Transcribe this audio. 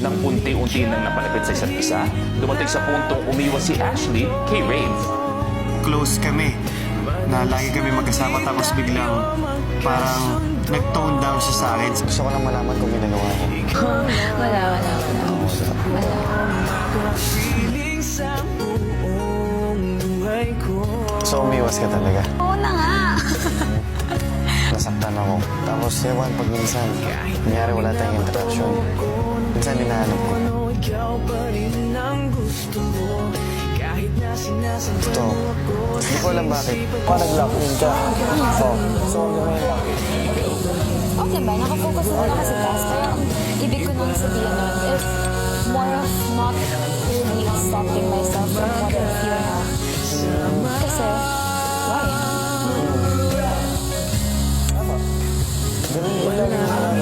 silang unti-unti nang napalapit sa isa't isa, dumating sa puntong umiwas si Ashley kay Rave. Close kami. Na lagi kami magkasama tapos biglang parang nag-tone down siya sa akin. Gusto ko lang malaman kung ginagawa ko. Wala. So umiwas ka talaga. Oo na nga. Nasaktan ako. Tapos ewan pag minsan, nangyari wala tayong interaction. Minsan hinahanap ko. Ito, hindi ko alam bakit. Nag-lock-in ka. So gawin lang. Okay ba? Nakafocus na ako sa task. Kaya ang ibig ko nang sabihin nun is more of not really accepting myself from what I feel now. Kasi, why? Ganun lang.